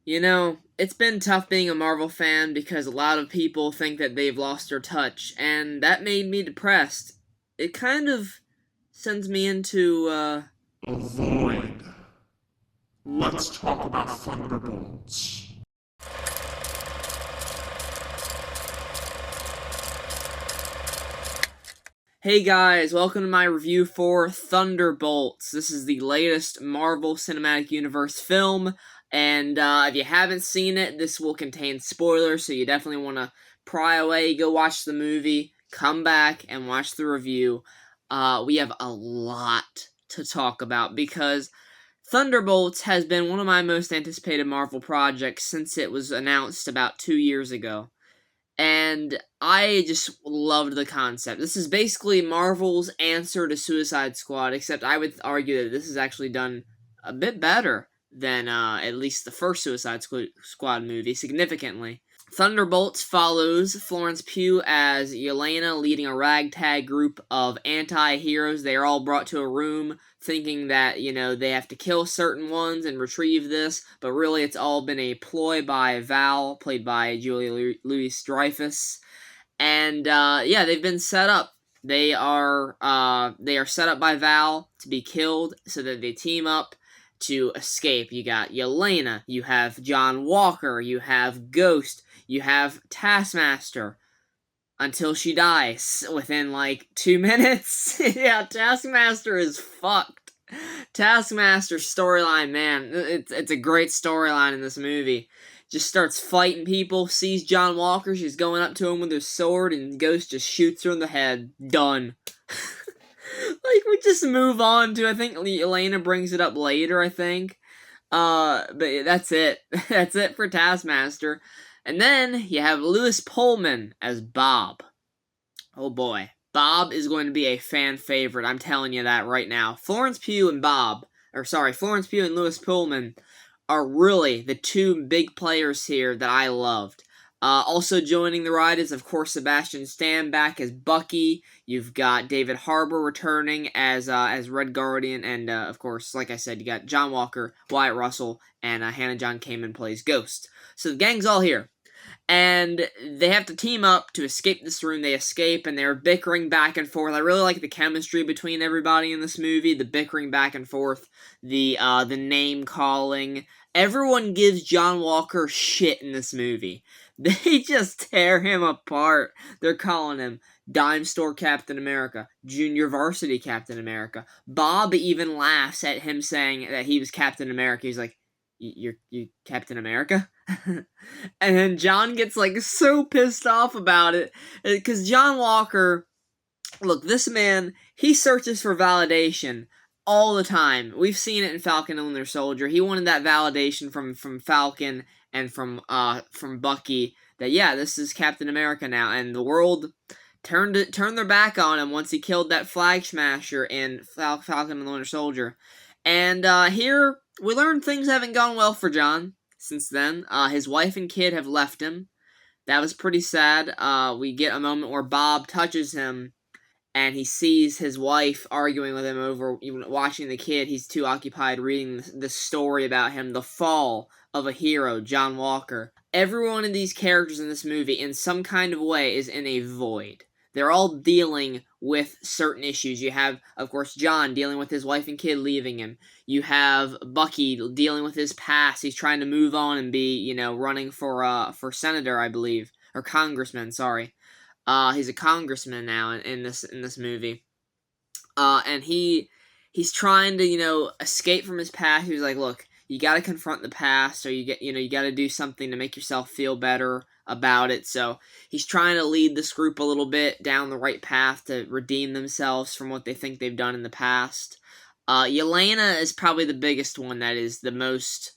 You know, it's been tough being a Marvel fan because a lot of people think that they've lost their touch, and that made me depressed. It kind of sends me into, Avoid. Let's talk about Thunderbolts. Hey guys, welcome to my review for Thunderbolts. This is the latest Marvel Cinematic Universe film, and if you haven't seen it, this will contain spoilers, so you definitely want to pry away, go watch the movie, come back, and watch the review. We have a lot to talk about because Thunderbolts has been one of my most anticipated Marvel projects since it was announced about 2 years ago. And I just loved the concept. This is basically Marvel's answer to Suicide Squad, except I would argue that this is actually done a bit better than at least the first Squad movie, significantly. Thunderbolts follows Florence Pugh as Yelena leading a ragtag group of anti-heroes. They are all brought to a room thinking that, they have to kill certain ones and retrieve this, but really it's all been a ploy by Val, played by Julia Louis-Dreyfus. And, yeah, they've been set up. They are set up by Val to be killed so that they team up to escape. You got Yelena, you have John Walker, you have Ghost, you have Taskmaster until she dies within like 2 minutes. Yeah, Taskmaster is fucked. Taskmaster's storyline, man, it's a great storyline in this movie. Just starts fighting people, sees John Walker, she's going up to him with her sword, and Ghost just shoots her in the head. Done. Like, we just move on to, I think Elena brings it up later, I think. But that's it. That's it for Taskmaster. And then you have Lewis Pullman as Bob. Oh boy. Bob is going to be a fan favorite, I'm telling you that right now. Florence Pugh and Lewis Pullman are really the two big players here that I loved. Also joining the ride is, of course, Sebastian Stan back as Bucky. You've got David Harbour returning as Red Guardian, and of course, like I said, you got John Walker, Wyatt Russell, and Hannah John Kamen plays Ghost. So the gang's all here. And they have to team up to escape this room. They escape, and they're bickering back and forth. I really like the chemistry between everybody in this movie. The bickering back and forth, the name calling. Everyone gives John Walker shit in this movie. They just tear him apart. They're calling him Dime Store Captain America, Junior Varsity Captain America. Bob even laughs at him saying that he was Captain America. He's like, you Captain America? And then John gets like so pissed off about it because John Walker, look, this man, he searches for validation all the time. We've seen it in Falcon and Winter Soldier. He wanted that validation from Falcon and from Bucky that, yeah, this is Captain America now, and the world turned their back on him once he killed that Flag Smasher in Falcon and the Winter Soldier. And here we learn things haven't gone well for John since then. His wife and kid have left him. That was pretty sad. We get a moment where Bob touches him, and he sees his wife arguing with him over watching the kid. He's too occupied reading the story about him, the fall of a hero, John Walker. Every one of these characters in this movie, in some kind of way, is in a void. They're all dealing with certain issues. You have, of course, John dealing with his wife and kid leaving him. You have Bucky dealing with his past. He's trying to move on and be, running for senator, I believe, or congressman. Sorry, he's a congressman now in this movie. And he's trying to, escape from his past. He's like, look, you got to confront the past, or you got to do something to make yourself feel better about it. So he's trying to lead this group a little bit down the right path to redeem themselves from what they think they've done in the past. Yelena is probably the biggest one that is the most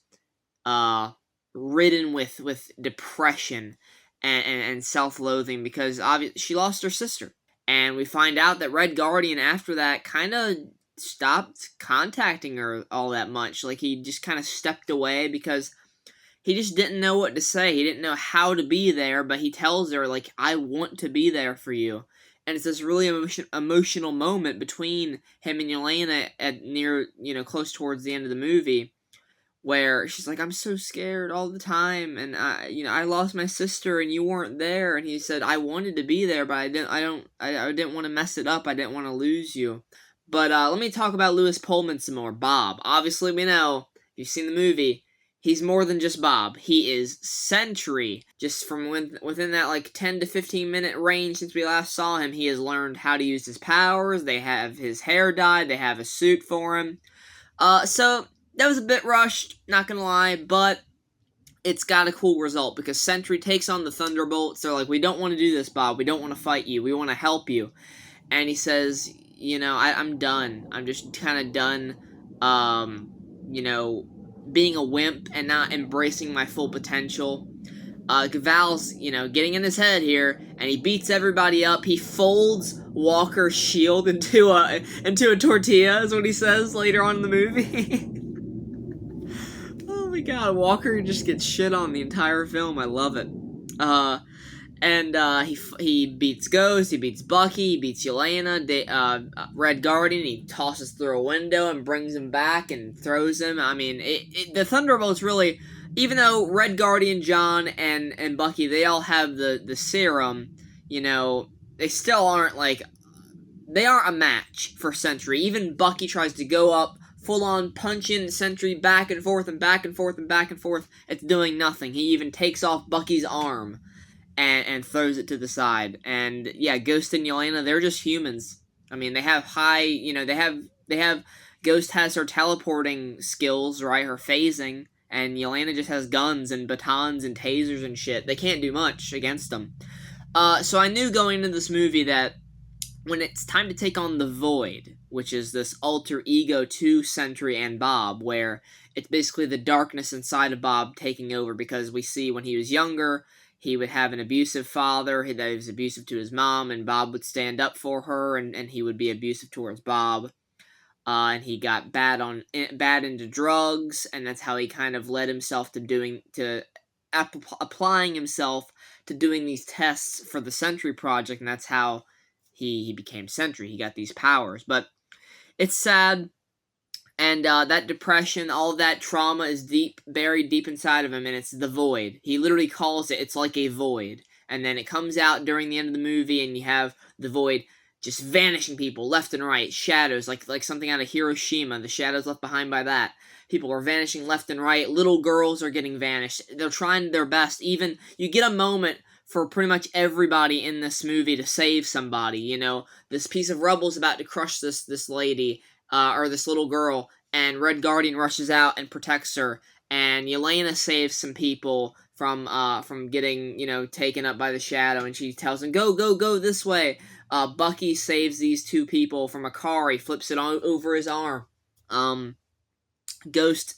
ridden with depression and self-loathing because obviously she lost her sister. And we find out that Red Guardian after that kind of stopped contacting her all that much. Like, he just kind of stepped away because he just didn't know what to say. He didn't know how to be there, but he tells her, like, I want to be there for you. And it's this really emotional moment between him and Yelena at near, close towards the end of the movie, where she's like, I'm so scared all the time, and I lost my sister and you weren't there. And he said, I wanted to be there, but I didn't want to mess it up. I didn't want to lose you. But let me talk about Lewis Pullman some more. Bob. Obviously, we know, if you've seen the movie, he's more than just Bob. He is Sentry. Just from within that like 10 to 15 minute range since we last saw him, he has learned how to use his powers. They have his hair dyed. They have a suit for him. So that was a bit rushed, not gonna lie, but it's got a cool result because Sentry takes on the Thunderbolts. They're like, we don't want to do this, Bob. We don't want to fight you. We want to help you. And he says, I'm done. I'm just kind of done, being a wimp and not embracing my full potential. Val's, getting in his head here, and he beats everybody up. He folds Walker's shield into a tortilla, is what he says later on in the movie. Oh my god, Walker just gets shit on the entire film. I love it. He beats Ghost, he beats Bucky, he beats Yelena, Red Guardian. He tosses through a window and brings him back and throws him. I mean, the Thunderbolts really, even though Red Guardian, John, and Bucky, they all have the serum, they still aren't they aren't a match for Sentry. Even Bucky tries to go up, full on punching Sentry back and forth and back and forth and back and forth. It's doing nothing. He even takes off Bucky's arm and throws it to the side. And yeah, Ghost and Yelena, they're just humans. I mean, they have they have Ghost has her teleporting skills, right? Her phasing, and Yelena just has guns and batons and tasers and shit. They can't do much against them. So I knew going into this movie that when it's time to take on the Void, which is this alter ego to Sentry and Bob, where it's basically the darkness inside of Bob taking over, because we see when he was younger, he would have an abusive father that was abusive to his mom, and Bob would stand up for her, and he would be abusive towards Bob. And he got bad into drugs, and that's how he kind of led himself to applying himself to doing these tests for the Sentry Project, and that's how he became Sentry. He got these powers. But it's sad. And that depression, all of that trauma is buried deep inside of him, and it's the void. He literally calls it's like a void. And then it comes out during the end of the movie, and you have the void just vanishing people left and right, shadows, like something out of Hiroshima, the shadows left behind by that. People are vanishing left and right, little girls are getting vanished. They're trying their best. Even, you get a moment for pretty much everybody in this movie to save somebody, This piece of rubble is about to crush this lady, or this little girl, and Red Guardian rushes out and protects her, and Yelena saves some people from getting, taken up by the shadow, and she tells them, go this way. Bucky saves these two people from a car. He flips it over his arm. Ghost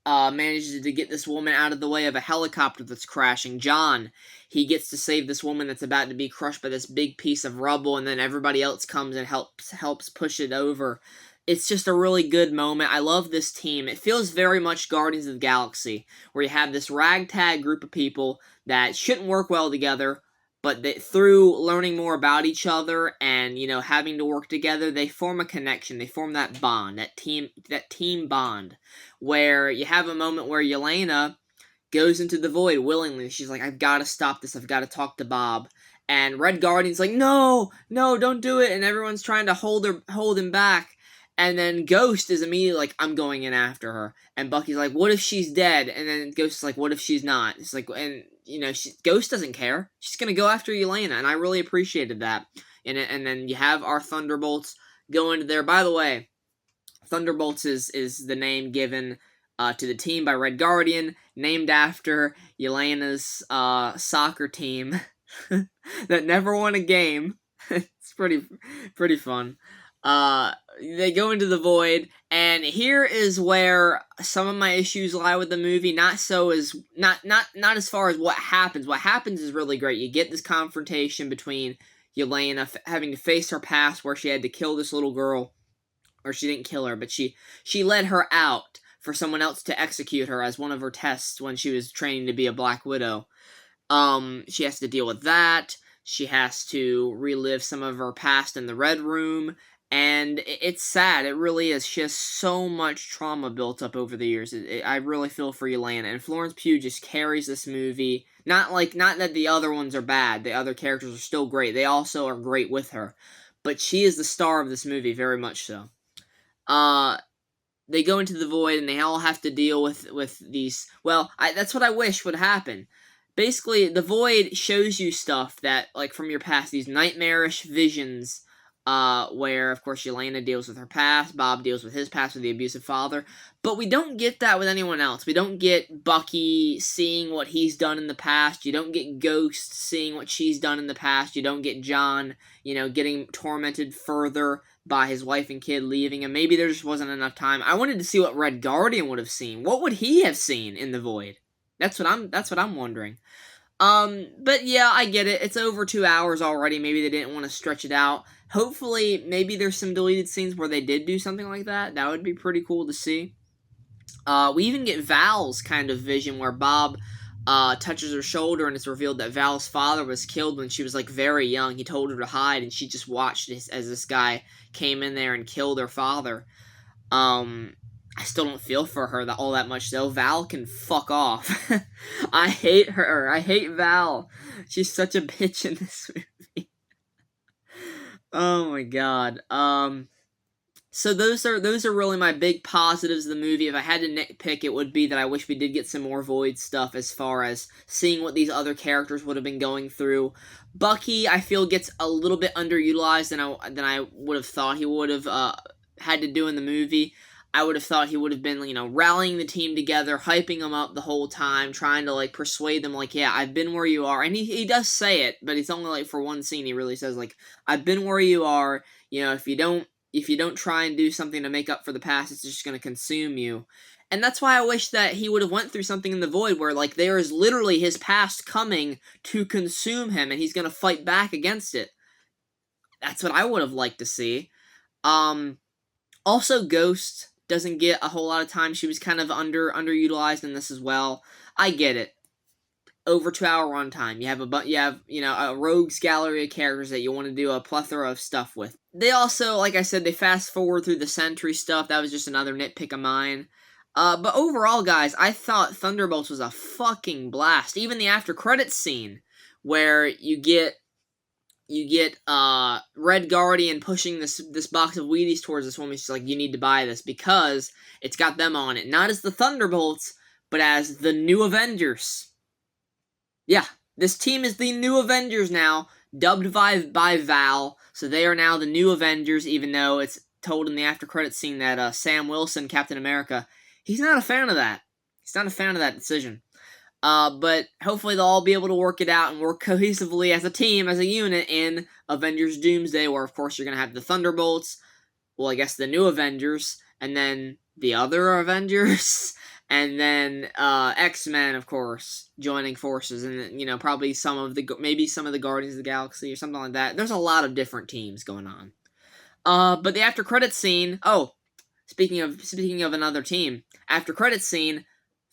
manages to get this woman out of the way of a helicopter that's crashing. John, he gets to save this woman that's about to be crushed by this big piece of rubble, and then everybody else comes and helps push it over. It's just a really good moment. I love this team. It feels very much Guardians of the Galaxy, where you have this ragtag group of people that shouldn't work well together, but through learning more about each other and, having to work together, they form a connection. They form that bond, that team bond, where you have a moment where Yelena goes into the void willingly. She's like, I've got to stop this. I've got to talk to Bob. And Red Guardian's like, no, don't do it. And everyone's trying to hold him back. And then Ghost is immediately like, I'm going in after her. And Bucky's like, what if she's dead? And then Ghost is like, what if she's not? It's like, and, Ghost doesn't care. She's going to go after Yelena. And I really appreciated that. And then you have our Thunderbolts go into there. By the way, Thunderbolts is the name given to the team by Red Guardian, named after Yelena's soccer team that never won a game. It's pretty fun. They go into the void, and here is where some of my issues lie with the movie. Not as far as what happens. What happens is really great. You get this confrontation between Yelena having to face her past, where she had to kill this little girl, or she didn't kill her, but she led her out for someone else to execute her as one of her tests when she was training to be a Black Widow. She has to deal with that. She has to relive some of her past in the Red Room. And it's sad. It really is. She has so much trauma built up over the years. I really feel for Yelena, and Florence Pugh just carries this movie. Not that the other ones are bad. The other characters are still great. They also are great with her, but she is the star of this movie, very much so. Uh, they go into the void and they all have to deal with these. Well, that's what I wish would happen. Basically, the void shows you stuff that, like, from your past, these nightmarish visions, where of course Yelena deals with her past, Bob deals with his past with the abusive father, but we don't get that with anyone else. We don't get Bucky seeing what he's done in the past. You don't get Ghost seeing what she's done in the past. You don't get John, getting tormented further by his wife and kid leaving him. Maybe there just wasn't enough time. I wanted to see what Red Guardian would have seen. What would he have seen in the void? That's what I'm wondering. But yeah, I get it. It's over 2 hours already. Maybe they didn't want to stretch it out. Hopefully, maybe there's some deleted scenes where they did do something like that. That would be pretty cool to see. We even get Val's kind of vision where Bob touches her shoulder and it's revealed that Val's father was killed when she was like very young. He told her to hide and she just watched as this guy came in there and killed her father. I still don't feel for her all that much though. Val can fuck off. I hate her. I hate Val. She's such a bitch in this movie. Oh my god. So those are really my big positives of the movie. If I had to nitpick, it would be that I wish we did get some more Void stuff as far as seeing what these other characters would have been going through. Bucky, I feel, gets a little bit underutilized than I would have thought he would have had to do in the movie. I would have thought he would have been, rallying the team together, hyping them up the whole time, trying to, like, persuade them, like, yeah, I've been where you are. And he does say it, but it's only, like, for one scene he really says, like, I've been where you are, if you don't try and do something to make up for the past, it's just going to consume you. And that's why I wish that he would have went through something in the void where, like, there is literally his past coming to consume him, and he's going to fight back against it. That's what I would have liked to see. Also, Ghost doesn't get a whole lot of time. She was kind of underutilized in this as well. I get it. Over 2 hour runtime. You have a rogues gallery of characters that you want to do a plethora of stuff with. They also, like I said, they fast forward through the Sentry stuff. That was just another nitpick of mine. But overall, guys, I thought Thunderbolts was a fucking blast. Even the after credits scene where you get Red Guardian pushing this box of Wheaties towards this woman. She's like, you need to buy this because it's got them on it. Not as the Thunderbolts, but as the New Avengers. Yeah, this team is the New Avengers now, dubbed by Val. So they are now the New Avengers, even though it's told in the after credits scene that Sam Wilson, Captain America, he's not a fan of that. He's not a fan of that decision. But hopefully they'll all be able to work it out and work cohesively as a team, as a unit in Avengers Doomsday, where of course you're going to have the Thunderbolts, well, I guess the New Avengers, and then the other Avengers, and then X-Men, of course, joining forces, and then, probably maybe some of the Guardians of the Galaxy or something like that. There's a lot of different teams going on. But the after credits scene, speaking of another team, after credits scene,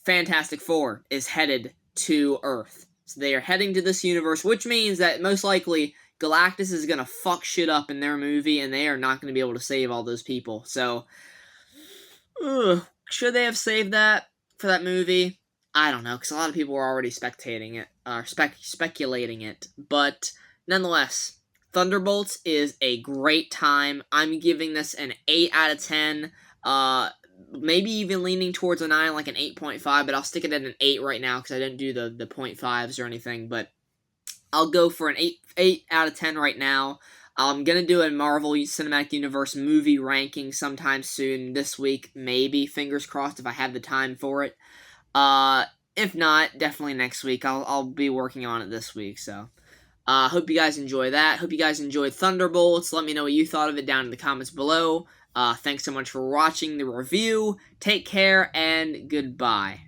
Fantastic Four is headed to Earth. So they are heading to this universe, which means that most likely Galactus is going to fuck shit up in their movie, and they are not going to be able to save all those people. So, should they have saved that for that movie? I don't know, because a lot of people were already speculating it. But, nonetheless, Thunderbolts is a great time. I'm giving this an 8 out of 10. Maybe even leaning towards a 9, like an 8.5, but I'll stick it at an 8 right now because I didn't do the 0.5s or anything, but I'll go for an 8 out of 10 right now. I'm going to do a Marvel Cinematic Universe movie ranking sometime soon this week, maybe, fingers crossed, if I have the time for it. If not, definitely next week. I'll be working on it this week, so. Hope you guys enjoy that. Hope you guys enjoyed Thunderbolts. Let me know what you thought of it down in the comments below. Thanks so much for watching the review. Take care, and goodbye.